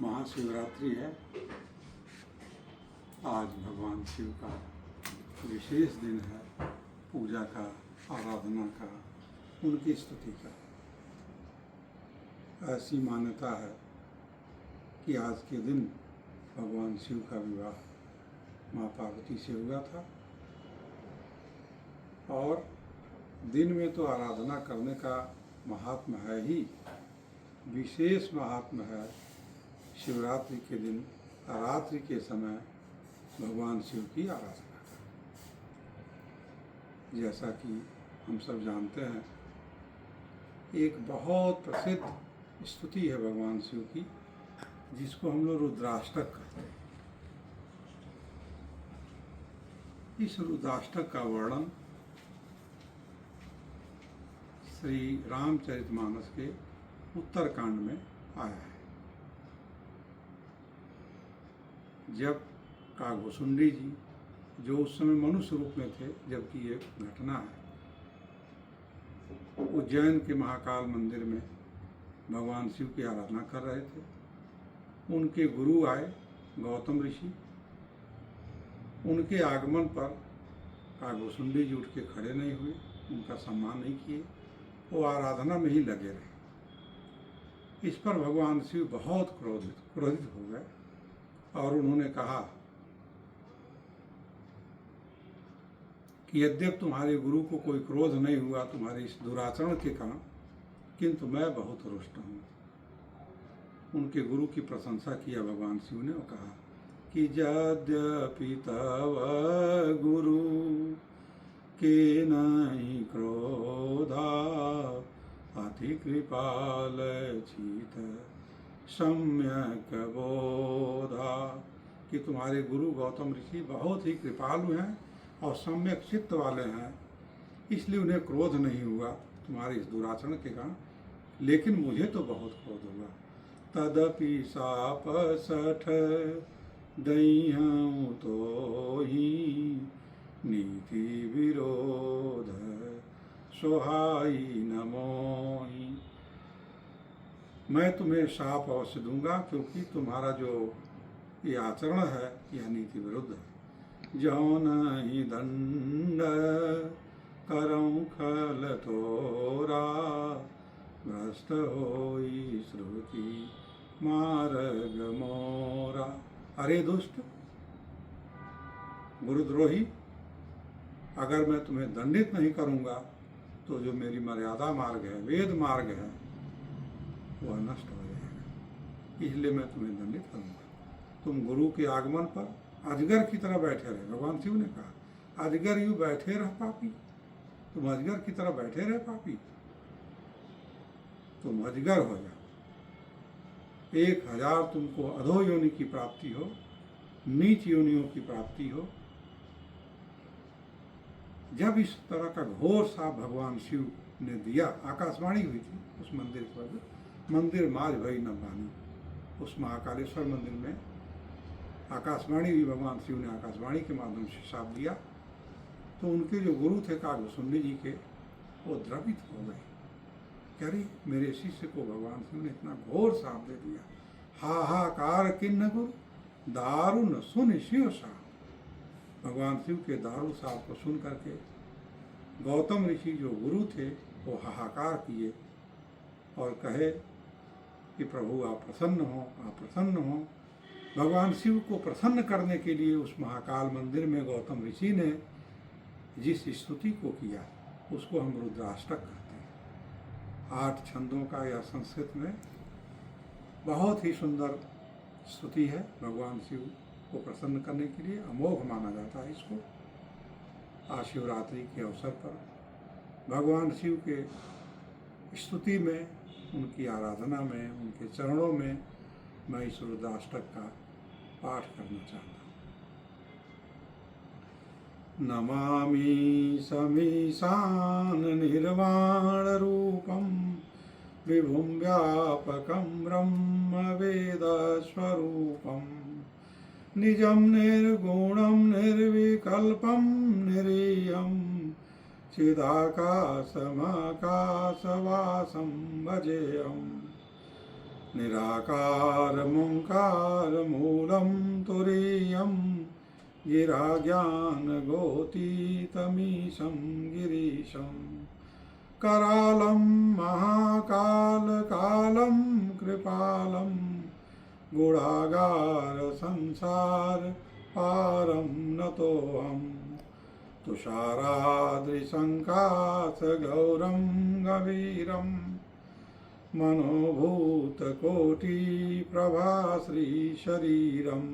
महाशिवरात्रि है। आज भगवान शिव का विशेष दिन है, पूजा का, आराधना का, उनकी स्तुति का। ऐसी मान्यता है कि आज के दिन भगवान शिव का विवाह माँ पार्वती से हुआ था और दिन में तो आराधना करने का महात्मा है ही, विशेष महात्मा है शिवरात्रि के दिन रात्रि के समय भगवान शिव की आराधना का। जैसा कि हम सब जानते हैं, एक बहुत प्रसिद्ध स्तुति है भगवान शिव की, जिसको हम लोग रुद्राष्टक कहते हैं। इस रुद्राष्टक का वर्णन श्री रामचरितमानस के उत्तरकांड में आया है। जब कागभूषुंडी जी, जो उस समय मनुष्य रूप में थे, जबकि ये घटना है, उज्जैन के महाकाल मंदिर में भगवान शिव की आराधना कर रहे थे। उनके गुरु आए गौतम ऋषि। उनके आगमन पर कागभूषुंडी जी उठ के खड़े नहीं हुए, उनका सम्मान नहीं किए, वो आराधना में ही लगे रहे। इस पर भगवान शिव बहुत क्रोधित हो गए और उन्होंने कहा कि यद्यप तुम्हारे गुरु को कोई क्रोध नहीं हुआ तुम्हारे इस दुराचरण के कारण, किंतु मैं बहुत रुष्ट हूँ। उनके गुरु की प्रशंसा किया भगवान शिव ने और कहा कि यद्यपि तव गुरु के नहीं क्रोधा अति कृपाल चित सम्यक बोधा, कि तुम्हारे गुरु गौतम ऋषि बहुत ही कृपालु हैं और सम्यक चित्त वाले हैं, इसलिए उन्हें क्रोध नहीं हुआ तुम्हारे इस दुराचरण के कारण, लेकिन मुझे तो बहुत क्रोध हुआ। तदपि साप सठ दईहूँ तो ही नीति विरोध सोहाई न मोही। मैं तुम्हें शाप अवश्य दूंगा, क्योंकि तुम्हारा जो ये आचरण है यह नीति विरुद्ध है। जौन ही दंड करऊँ खल तोरा भ्रष्ट होई श्रुति मार्ग मोरा। अरे दुष्ट गुरुद्रोही, अगर मैं तुम्हें दंडित नहीं करूँगा तो जो मेरी मर्यादा मार्ग है, वेद मार्ग है, वह नष्ट हो जाएगा। इसलिए मैं तुम्हें दंडित करूँगा। तुम गुरु के आगमन पर अजगर की तरह बैठे रहे। भगवान शिव ने कहा, अजगर यूँ बैठे रह पापी, तुम अजगर की तरह बैठे रहे पापी, तुम अजगर हो जाओ। 1000 तुमको अधो योनि की प्राप्ति हो, नीच योनियों की प्राप्ति हो। जब इस तरह का घोर सा भगवान शिव ने दिया, आकाशवाणी हुई थी उस मंदिर पर, मंदिर माज भई न बानी। उस महाकालेश्वर मंदिर में आकाशवाणी हुई, भगवान शिव ने आकाशवाणी के माध्यम से शाप दिया। तो उनके जो गुरु थे कागभूषुंडी जी के, वो द्रवित हो गए। कह रही, मेरे शिष्य को भगवान शिव ने इतना घोर शाप दे दिया। हाहाकार किन्न गुरु दारुण सुन शिव शाप। भगवान शिव के दारुण शाप को सुन करके गौतम ऋषि जो गुरु थे वो हाहाकार किए और कहे कि प्रभु आप प्रसन्न हो, आप प्रसन्न हो। भगवान शिव को प्रसन्न करने के लिए उस महाकाल मंदिर में गौतम ऋषि ने जिस स्तुति को किया उसको हम रुद्राष्टक कहते हैं। 8 छंदों का यह संस्कृत में बहुत ही सुंदर स्तुति है। भगवान शिव को प्रसन्न करने के लिए अमोघ माना जाता है इसको। आज शिवरात्रि के अवसर पर भगवान शिव के स्तुति में, उनकी आराधना में, उनके चरणों में मैं इस रुद्राष्टक का पाठ करना चाहता हूँ। नमामि समीशान निर्वाण रूपम विभुं व्यापकं ब्रह्म वेद स्वरूपम निजं निर्गुणं निर्विकल्पं निरीयं चिदाकाशमाकाशवासं भजेयम्। निराकारमोङ्कारमूलं तुरीयं गिराज्ञानगोतीतमीशं गिरीशं करालं महाकालकालं कृपालं गुणागारसंसार पारं नतोऽहम् तुषाराद्रिसङ्काशगौरं गभीरं मनोभूतकोटिप्रभाश्रीशरीरं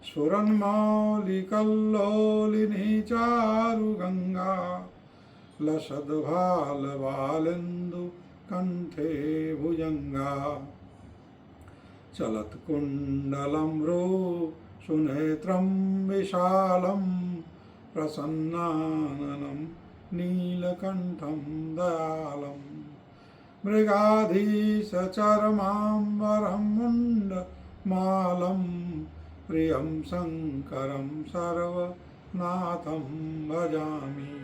स्फुरन्मौलिकल्लोलिनी चारुगङ्गा लसद्भालबालेन्दुकण्ठे भुजङ्गा चलत्कुण्डलं सुनेत्रं विशालं प्रसन्नाननं नीलकण्ठं दयालं मृगाधीशचरमाम्बरं मुण्डमालं प्रियं शङ्करं सर्वनाथं भजामि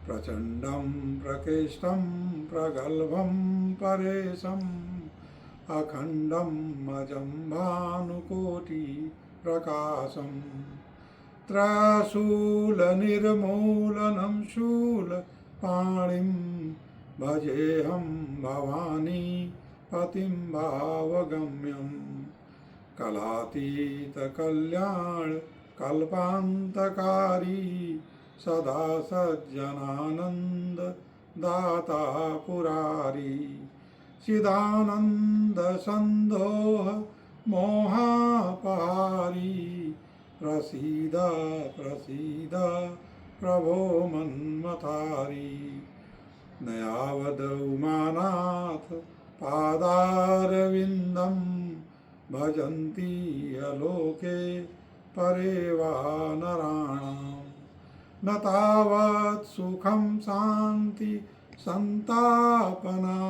प्रचण्डं प्रकेष्टं प्रगल्भं परेशम् अखण्डं अजं भानुकोटिप्रकाशं त्रयशूलनिर्मूलनं शूलपाणिं भजेऽहं भवानी पतिं भावगम्यं कलातीतकल्याणकल्पान्तकारी सदा सज्जनानन्ददाता पुरारी चिदानन्दसन्दोह मोहापहारी प्रसीद प्रसीद प्रभो मन्मथारी नयावद उमानाथ पादारविन्दं भजन्ति अलोके परे वा नराणां न तावत् सुखं शान्ति संतापना